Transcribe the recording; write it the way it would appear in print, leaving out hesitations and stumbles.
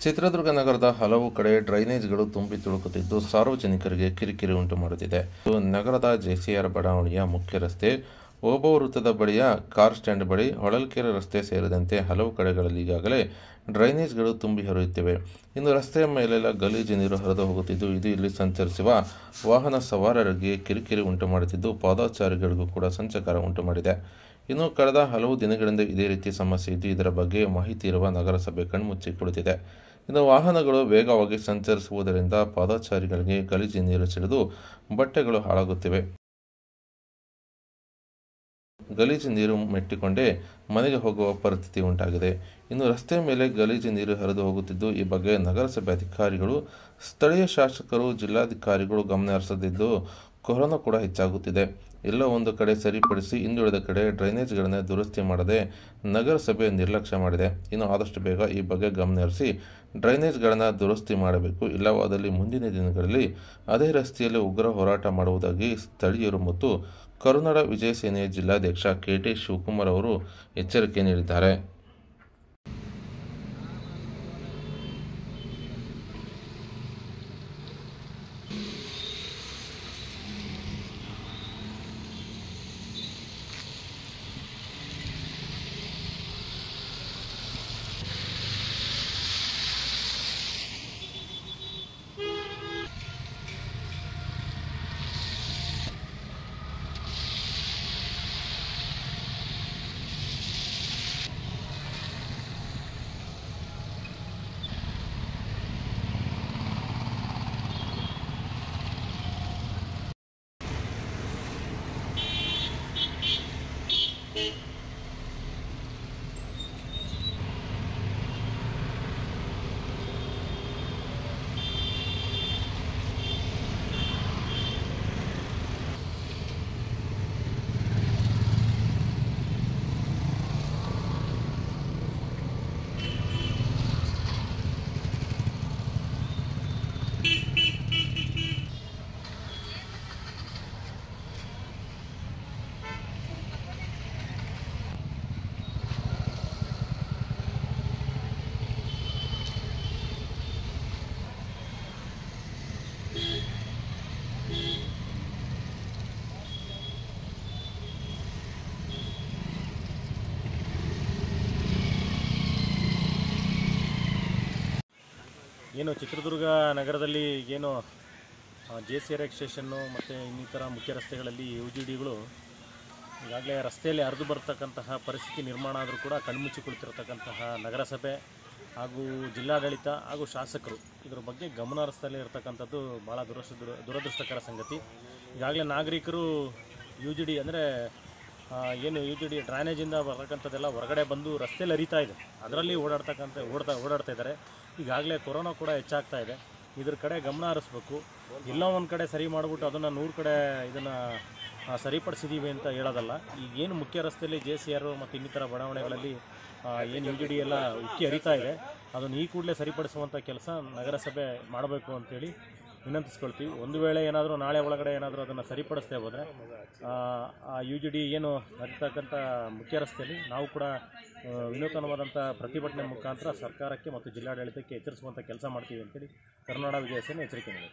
ಚಿತ್ರದುರ್ಗ ನಗರದ ಹಲವು ಕಡೆ ಡ್ರೈನೇಜ್ಗಳು ತುಂಬಿ ತುಳುಕುತ್ತಿದ್ದು ಸಾರ್ವಜನಿಕರಿಗೆ ಕಿರಿಕಿರಿ ಉಂಟು ಮಾಡುತ್ತಿದೆ. ನಗರದ ಜೆಸಿಆರ್ ಬಡಾವಣೆಯ ಮುಖ್ಯ ರಸ್ತೆ, ಓಬವ್ವ ವೃತ್ತದ ಬಳಿಯ ಕಾರ್ ಸ್ಟ್ಯಾಂಡ್ ಬಳಿ, ಹೊಳಲ್ಕೆರೆ ರಸ್ತೆ ಸೇರಿದಂತೆ ಹಲವು ಕಡೆಗಳಲ್ಲಿ ಈಗಾಗಲೇ ಡ್ರೈನೇಜ್ಗಳು ತುಂಬಿ ಹರಿಯುತ್ತಿವೆ. ಇನ್ನು ರಸ್ತೆಯ ಮೇಲೆಲ್ಲ ಗಲೀಜು ನೀರು ಹರಿದು ಹೋಗುತ್ತಿದ್ದು, ಇದು ಇಲ್ಲಿ ಸಂಚರಿಸುವ ವಾಹನ ಸವಾರರಿಗೆ ಕಿರಿಕಿರಿ ಉಂಟು ಮಾಡುತ್ತಿದ್ದು, ಪಾದಚಾರಿಗಳಿಗೂ ಕೂಡ ಸಂಚಕಾರ ಉಂಟು ಮಾಡಿದೆ. ಇನ್ನು ಕಳೆದ ಹಲವು ದಿನಗಳಿಂದ ಇದೇ ರೀತಿ ಸಮಸ್ಯೆ ಇದ್ದು, ಇದರ ಬಗ್ಗೆ ಮಾಹಿತಿ ಇರುವ ನಗರಸಭೆ ಕಣ್ಮುಚ್ಚಿ ಕುಳಿತಿದೆ. ಇನ್ನು ವಾಹನಗಳು ವೇಗವಾಗಿ ಸಂಚರಿಸುವುದರಿಂದ ಪಾದಚಾರಿಗಳಿಗೆ ಗಲೀಜು ನೀರು ಸಿಡಿದು ಬಟ್ಟೆಗಳು ಹಾಳಾಗುತ್ತಿವೆ. ಗಲೀಜು ನೀರು ಮೆಟ್ಟಿಕೊಂಡೇ ಮನೆಗೆ ಹೋಗುವ ಪರಿಸ್ಥಿತಿ ಉಂಟಾಗಿದೆ. ಇನ್ನು ರಸ್ತೆ ಮೇಲೆ ಗಲೀಜು ನೀರು ಹರಿದು ಹೋಗುತ್ತಿದ್ದು, ಈ ಬಗ್ಗೆ ನಗರಸಭೆ ಅಧಿಕಾರಿಗಳು, ಸ್ಥಳೀಯ ಶಾಸಕರು, ಜಿಲ್ಲಾಧಿಕಾರಿಗಳು ಗಮನ ಹರಿಸದಿದ್ದು ಕೊರೋನಾ ಕೂಡ ಹೆಚ್ಚಾಗುತ್ತಿದೆ. ಎಲ್ಲೋ ಒಂದು ಕಡೆ ಸರಿಪಡಿಸಿ ಇನ್ನುಳಿದ ಕಡೆ ಡ್ರೈನೇಜ್ಗಳನ್ನು ದುರಸ್ತಿ ಮಾಡದೆ ನಗರಸಭೆ ನಿರ್ಲಕ್ಷ್ಯ ಮಾಡಿದೆ. ಇನ್ನು ಆದಷ್ಟು ಬೇಗ ಈ ಬಗ್ಗೆ ಗಮನ ಹರಿಸಿ ಡ್ರೈನೇಜ್ಗಳನ್ನು ದುರಸ್ತಿ ಮಾಡಬೇಕು. ಇಲ್ಲವಾದಲ್ಲಿ ಮುಂದಿನ ದಿನಗಳಲ್ಲಿ ಅದೇ ರಸ್ತೆಯಲ್ಲಿ ಉಗ್ರ ಹೋರಾಟ ಮಾಡುವುದಾಗಿ ಸ್ಥಳೀಯರು ಮತ್ತು ಕರುನಾಡ ವಿಜಯ ಸೇನೆಯ ಜಿಲ್ಲಾಧ್ಯಕ್ಷ ಕೆ.ಟಿ. ಶಿವಕುಮಾರ್ ಅವರು ಎಚ್ಚರಿಕೆ ನೀಡಿದ್ದಾರೆ. ಏನು ಚಿತ್ರದುರ್ಗ ನಗರದಲ್ಲಿ ಏನು ಜೆಸಿಆರ್ ಸ್ಟೇಷನ್ನು ಮತ್ತು ಇನ್ನಿತರ ಮುಖ್ಯ ರಸ್ತೆಗಳಲ್ಲಿ UGDಗಳು ಈಗಾಗಲೇ ರಸ್ತೆಯಲ್ಲಿ ಹರಿದು ಬರ್ತಕ್ಕಂತಹ ಪರಿಸ್ಥಿತಿ ನಿರ್ಮಾಣ ಆದರೂ ಕೂಡ ಕಣ್ಮುಚ್ಚಿ ಕುಳಿತಿರತಕ್ಕಂತಹ ನಗರಸಭೆ ಹಾಗೂ ಜಿಲ್ಲಾಡಳಿತ ಹಾಗೂ ಶಾಸಕರು ಇದರ ಬಗ್ಗೆ ಗಮನ ಹರಿಸ್ತಲೇ ಇರತಕ್ಕಂಥದ್ದು ಭಾಳ ದುರದೃಷ್ಟಕರ ಸಂಗತಿ. ಈಗಾಗಲೇ ನಾಗರಿಕರು UGD ಅಂದರೆ ಏನು UGD ಡ್ರೈನೇಜಿಂದ ಬರ್ತಕ್ಕಂಥದ್ದೆಲ್ಲ ಹೊರಗಡೆ ಬಂದು ರಸ್ತೆಯಲ್ಲಿ ಹರಿತಾ ಇದೆ, ಅದರಲ್ಲಿ ಓಡಾಡ್ತಾ ಇದ್ದಾರೆ. ಈಗಾಗಲೇ ಕೊರೋನಾ ಕೂಡ ಹೆಚ್ಚಾಗ್ತಾ ಇದೆ. ಇದ್ರ ಕಡೆ ಗಮನ ಹರಿಸ್ಬೇಕು. ಎಲ್ಲೋ ಒಂದು ಕಡೆ ಸರಿ ಮಾಡಿಬಿಟ್ಟು ಅದನ್ನು 100 ಕಡೆ ಇದನ್ನು ಸರಿಪಡಿಸಿದ್ದೀವಿ ಅಂತ ಹೇಳೋದಲ್ಲ. ಈಗೇನು ಮುಖ್ಯ ರಸ್ತೆಯಲ್ಲಿ JCR ಮತ್ತು ಇನ್ನಿತರ ಬಡಾವಣೆಗಳಲ್ಲಿ ಏನು UGD ಎಲ್ಲ ಉಕ್ಕಿ ಹರಿತಾ ಇದೆ, ಅದನ್ನು ಈ ಕೂಡಲೇ ಸರಿಪಡಿಸುವಂಥ ಕೆಲಸ ನಗರಸಭೆ ಮಾಡಬೇಕು ಅಂಥೇಳಿ ವಿನಂತಿಸ್ಕೊಳ್ತೀವಿ. ಒಂದು ವೇಳೆ ಏನಾದರೂ ನಾಳೆ ಒಳಗಡೆ ಏನಾದರೂ ಅದನ್ನು ಸರಿಪಡಿಸ್ತೇ ಹೋದರೆ UGD ಏನು ಹರಿತಕ್ಕಂಥ ಮುಖ್ಯ ರಸ್ತೆಯಲ್ಲಿ ನಾವು ಕೂಡ ವಿನೂತನವಾದಂಥ ಪ್ರತಿಭಟನೆ ಮುಖಾಂತರ ಸರ್ಕಾರಕ್ಕೆ ಮತ್ತು ಜಿಲ್ಲಾಡಳಿತಕ್ಕೆ ಎಚ್ಚರಿಸುವಂಥ ಕೆಲಸ ಮಾಡ್ತೀವಿ ಅಂತೇಳಿ ಕರುನಾಡ ವಿಜಯ ಸೇನೆ ಎಚ್ಚರಿಕೆ ನೀಡಿದೆ.